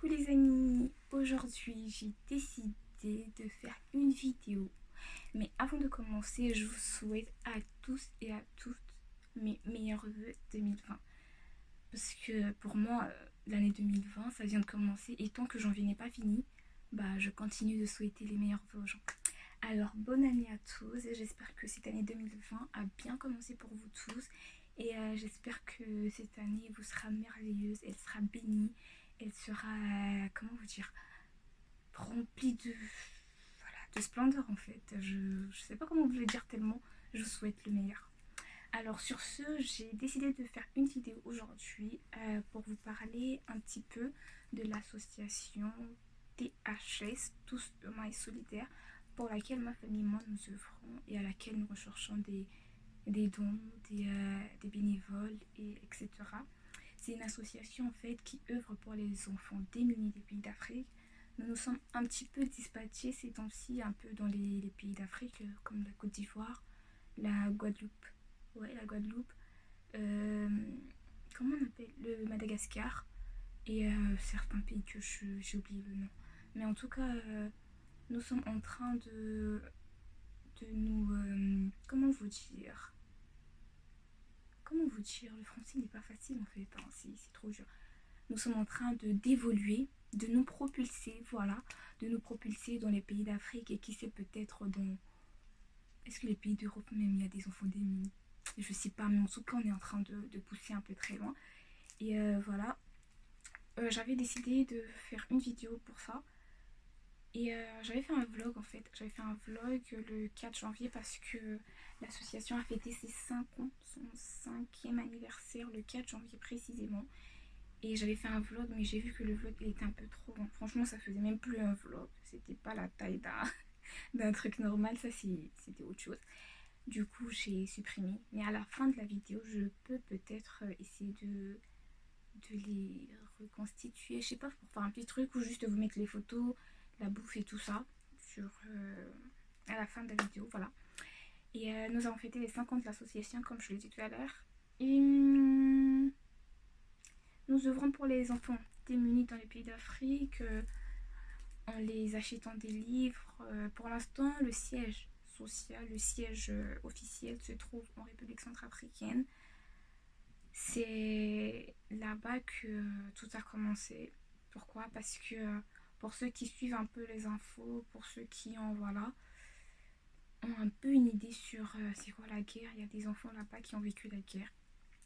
Coucou les amis, aujourd'hui j'ai décidé de faire une vidéo. Mais avant de commencer, je vous souhaite à tous et à toutes mes meilleurs vœux 2020. Parce que pour moi, l'année 2020, ça vient de commencer et tant que janvier n'est pas fini, bah je continue de souhaiter les meilleurs vœux aux gens. Alors bonne année à tous et j'espère que cette année 2020 a bien commencé pour vous tous. Et j'espère que cette année vous sera merveilleuse, elle sera bénie, elle sera, comment vous dire, remplie de, voilà, de splendeur en fait. Je sais pas comment vous le dire tellement je vous souhaite le meilleur. Alors sur ce, j'ai décidé de faire une vidéo aujourd'hui pour vous parler un petit peu de l'association THS, Tous Humains et Solidaires, pour laquelle ma famille et moi nous œuvrons et à laquelle nous recherchons des dons, des bénévoles, etc. C'est une association en fait qui œuvre pour les enfants démunis des pays d'Afrique. Nous nous sommes un petit peu dispatchés ces temps-ci, un peu dans les pays d'Afrique, comme la Côte d'Ivoire, la Guadeloupe. Ouais, la Guadeloupe. Euh, comment on appelle le Madagascar et certains pays que j'ai oublié le nom. Mais en tout cas, nous sommes en train de nous... comment vous dire le français n'est pas facile en fait, hein, c'est trop dur. Nous sommes en train d'évoluer, de nous propulser, voilà, de nous propulser dans les pays d'Afrique et qui sait peut-être dans... Est-ce que les pays d'Europe même il y a des enfants démunis? Je sais pas, mais en tout cas on est en train de pousser un peu très loin. Et voilà, j'avais décidé de faire une vidéo pour ça. Et j'avais fait un vlog en fait, j'avais fait un vlog le 4 janvier parce que l'association a fêté ses 5 ans, son 5e anniversaire le 4 janvier précisément. Et j'avais fait un vlog mais j'ai vu que le vlog il était un peu trop long. Franchement ça faisait même plus un vlog, c'était pas la taille d'un truc normal, ça c'était autre chose. Du coup j'ai supprimé. Mais à la fin de la vidéo je peux peut-être essayer de les reconstituer, je sais pas, pour faire un petit truc ou juste vous mettre les photos, la bouffe et tout ça sur, à la fin de la vidéo, voilà. Et nous avons fêté les 5 ans de l'association comme je l'ai dit tout à l'heure. Et nous œuvrons pour les enfants démunis dans les pays d'Afrique en les achetant des livres. Pour l'instant, le siège social, le siège officiel se trouve en République centrafricaine. C'est là-bas que tout a commencé. Pourquoi? Parce que pour ceux qui suivent un peu les infos, pour ceux qui ont un peu une idée sur c'est quoi la guerre, il y a des enfants là-bas qui ont vécu la guerre,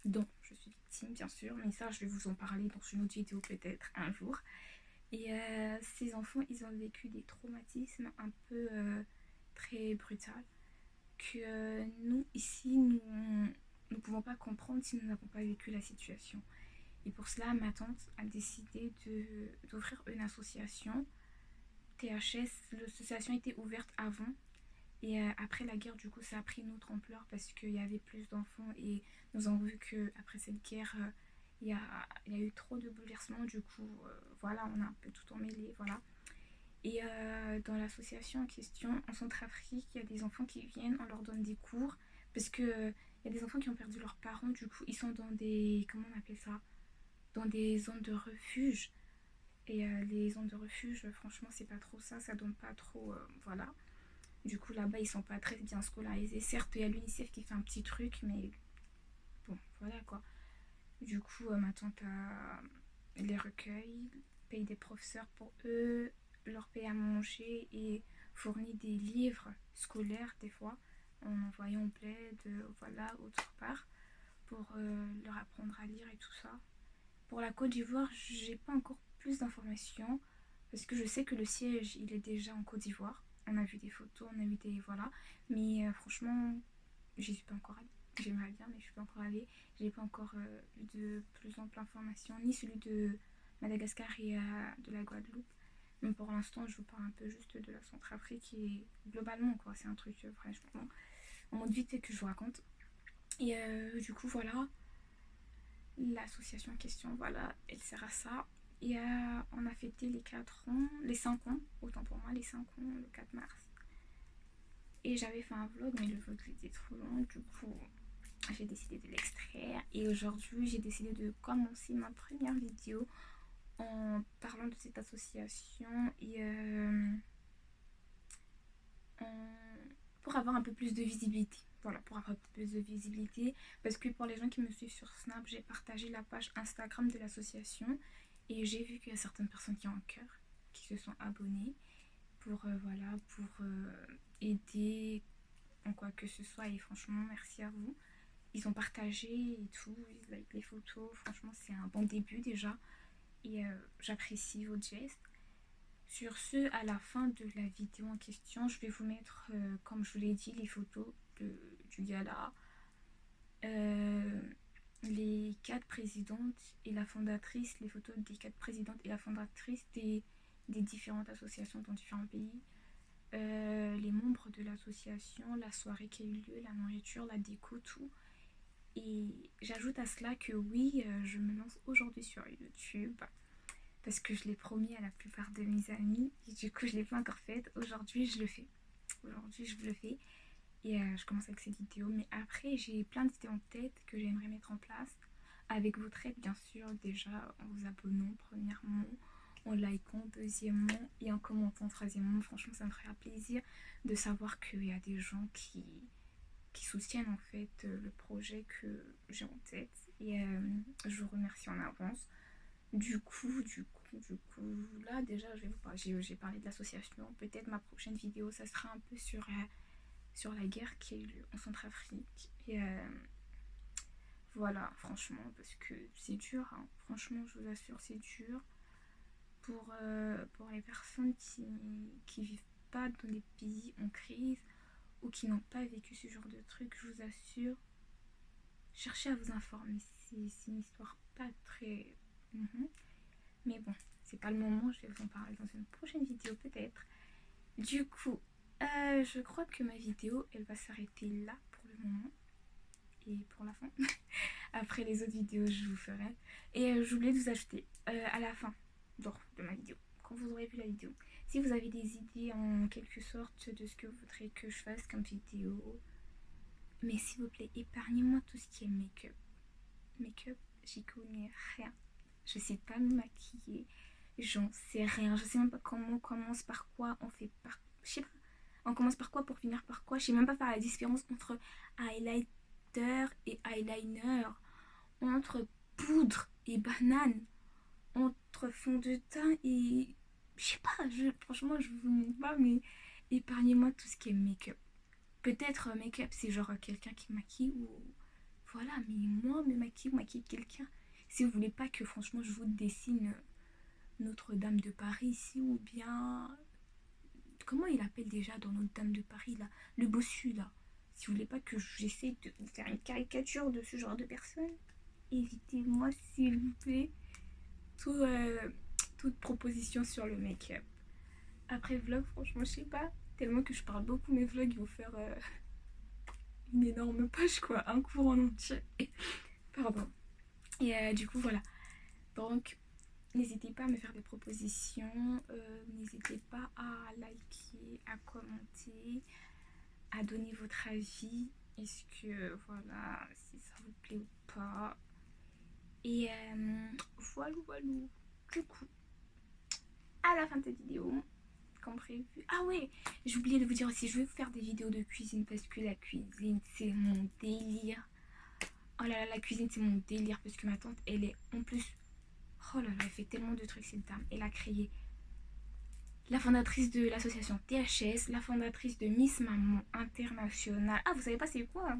dont je suis victime bien sûr, mais ça je vais vous en parler dans une autre vidéo peut-être un jour. Et ces enfants, ils ont vécu des traumatismes un peu très brutaux que nous ici, nous ne pouvons pas comprendre si nous n'avons pas vécu la situation. Et pour cela, ma tante a décidé d'ouvrir une association, THS. L'association était ouverte avant. Et après la guerre, du coup, ça a pris une autre ampleur parce qu'il y avait plus d'enfants. Et nous avons vu qu'après cette guerre, il y a eu trop de bouleversements. Du coup, voilà, on a un peu tout emmêlé. Voilà. Et dans l'association en question, en Centrafrique, il y a des enfants qui viennent, on leur donne des cours. Parce que il y a des enfants qui ont perdu leurs parents. Du coup, ils sont dans des... Comment on appelle ça? Dans des zones de refuge. Et les zones de refuge, franchement, c'est pas trop ça, ça donne pas trop. Voilà. Du coup, là-bas, ils sont pas très bien scolarisés. Certes, il y a l'UNICEF qui fait un petit truc, mais bon, voilà quoi. Du coup, ma tante les recueille, paye des professeurs pour eux, leur paye à manger et fournit des livres scolaires des fois en envoyant au bled, voilà, autre part, pour leur apprendre à lire et tout ça. Pour la Côte d'Ivoire, j'ai pas encore plus d'informations parce que je sais que le siège il est déjà en Côte d'Ivoire. On a vu des photos, on a vu des... Voilà. Mais franchement, j'y suis pas encore allée. J'aimerais bien, mais je suis pas encore allée. J'ai pas encore eu de plus amples informations, ni celui de Madagascar et de la Guadeloupe. Mais pour l'instant, je vous parle un peu juste de la Centrafrique et globalement, quoi. C'est un truc, franchement, en mode vite fait que je vous raconte. Et du coup, voilà. L'association en question, voilà, elle sert à ça. Et on a fêté les 4 ans, les 5 ans, autant pour moi, les 5 ans, le 4 mars. Et j'avais fait un vlog, mais le vlog était trop long, du coup, j'ai décidé de l'extraire. Et aujourd'hui, j'ai décidé de commencer ma première vidéo en parlant de cette association et en- pour avoir un peu plus de visibilité. Voilà, pour avoir un peu plus de visibilité. Parce que pour les gens qui me suivent sur Snap, j'ai partagé la page Instagram de l'association et j'ai vu qu'il y a certaines personnes qui ont un cœur, qui se sont abonnées pour, voilà, pour aider en quoi que ce soit. Et franchement, merci à vous. Ils ont partagé et tout, ils like les photos. Franchement, c'est un bon début déjà. Et j'apprécie votre geste. Sur ce, à la fin de la vidéo en question, je vais vous mettre, comme je vous l'ai dit, les photos du gala, euh, les quatre présidentes et la fondatrice, les photos des quatre présidentes et la fondatrice des différentes associations dans différents pays, les membres de l'association, la soirée qui a eu lieu, la nourriture, la déco, tout. Et j'ajoute à cela que oui, je me lance aujourd'hui sur YouTube parce que je l'ai promis à la plupart de mes amis et du coup je ne l'ai pas encore faite. Aujourd'hui je le fais. Aujourd'hui je le fais et je commence avec cette vidéo. Mais après j'ai plein d'idées en tête que j'aimerais mettre en place avec votre aide bien sûr. Déjà en vous abonnant premièrement, en likant deuxièmement et en commentant troisièmement. Franchement ça me ferait plaisir de savoir qu'il y a des gens qui soutiennent en fait le projet que j'ai en tête et je vous remercie en avance. Là déjà je vais vous parler, j'ai parlé de l'association. Peut-être ma prochaine vidéo ça sera un peu sur la guerre qui a eu lieu en Centrafrique et voilà, franchement, parce que c'est dur, hein. Franchement je vous assure c'est dur pour les personnes qui vivent pas dans des pays en crise ou qui n'ont pas vécu ce genre de truc. Je vous assure, cherchez à vous informer. C'est une histoire pas très... Mhm. Mais bon, c'est pas le moment, je vais vous en parler dans une prochaine vidéo peut-être. Du coup, je crois que ma vidéo, elle va s'arrêter là pour le moment. Et pour la fin. Après les autres vidéos, je vous ferai. Et j'oubliais de vous ajouter à la fin genre, de ma vidéo, quand vous aurez vu la vidéo. Si vous avez des idées en quelque sorte de ce que vous voudrez que je fasse comme vidéo, mais s'il vous plaît, épargnez-moi tout ce qui est make-up. Make-up, j'y connais rien. Je sais pas me maquiller. J'en sais rien. Je sais même pas comment on commence, par quoi on fait par. Je sais pas. On commence par quoi pour finir par quoi. Je sais même pas faire la différence entre highlighter et eyeliner. Entre poudre et banane. Entre fond de teint et. Je sais pas. Franchement, je vous mens pas, mais épargnez-moi tout ce qui est make-up. Peut-être make-up, c'est genre quelqu'un qui maquille ou. Voilà, mais moi, me maquiller ou maquiller quelqu'un. Si vous voulez pas que franchement je vous dessine Notre-Dame de Paris ici ou bien. Comment il appelle déjà dans Notre-Dame de Paris là? Le bossu là. Si vous voulez pas que j'essaie de vous faire une caricature de ce genre de personne, évitez-moi s'il vous plaît tout, toute proposition sur le make-up. Après vlog, franchement, je sais pas. Tellement que je parle beaucoup, mes vlogs ils vont faire une énorme page quoi, un cours en entier. Pardon. Et du coup, voilà. Donc, n'hésitez pas à me faire des propositions. N'hésitez pas à liker, à commenter, à donner votre avis. Est-ce que, voilà, si ça vous plaît ou pas. Et voilà, voilà. Du coup, à la fin de cette vidéo, comme prévu. Ah ouais, j'ai oublié de vous dire aussi, je vais vous faire des vidéos de cuisine parce que la cuisine, c'est mon délire. Oh là là, la cuisine, c'est mon délire parce que ma tante, elle est en plus. Oh là là, elle fait tellement de trucs, cette dame. Elle a créé la fondatrice de l'association THS, la fondatrice de Miss Maman International. Ah, vous savez pas c'est quoi?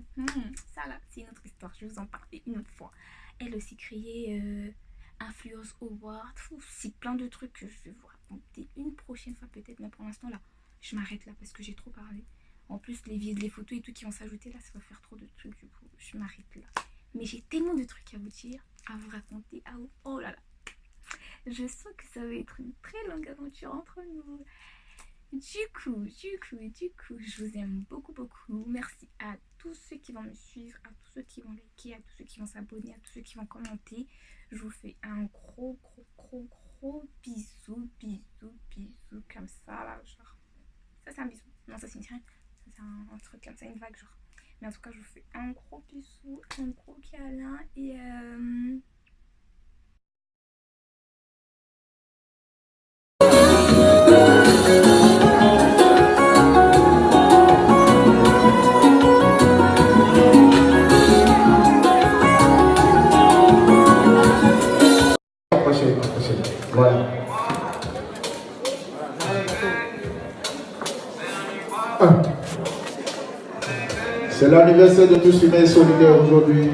Ça là, c'est une autre histoire, je vais vous en parler une autre fois. Elle aussi créé Influence Award. C'est plein de trucs que je vais vous raconter une prochaine fois peut-être, mais pour l'instant là, je m'arrête là parce que j'ai trop parlé. En plus, les photos et tout qui vont s'ajouter là, ça va faire trop de trucs, du coup, je m'arrête là. Mais j'ai tellement de trucs à vous dire, à vous raconter, à vous... Oh là là, je sens que ça va être une très longue aventure entre nous. Du coup, je vous aime beaucoup, beaucoup. Merci à tous ceux qui vont me suivre, à tous ceux qui vont liker, à tous ceux qui vont s'abonner, à tous ceux qui vont commenter. Je vous fais un gros, gros, gros, gros bisou, bisou, bisou, comme ça, là, genre. Ça, c'est un bisou. Non, ça, c'est une sirène. Ça, c'est un truc comme ça, une vague, genre. Mais en tout cas, je vous fais un gros bisou, un gros câlin et Voilà. C'est l'anniversaire de tous humains solidaires aujourd'hui.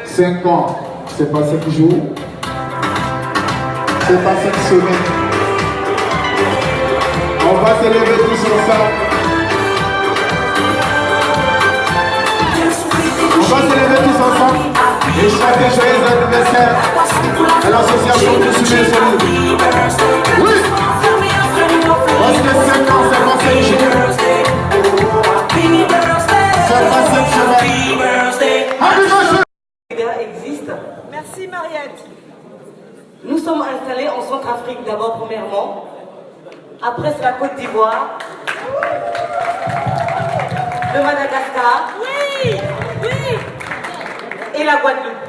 5 ans, c'est pas 5 jours. C'est pas 5 semaines. On va se lever tous ensemble. On va se lever tous ensemble et chanter joyeux anniversaire à l'association de Soumé Solide. Oui! Parce que 5 ans, c'est pas 5 jours. C'est pas 5 semaines. Existe. Merci Mariette. Nous sommes installés en Centrafrique d'abord premièrement. Après c'est la Côte d'Ivoire. Le Madagascar. Oui, oui. Et la Guadeloupe.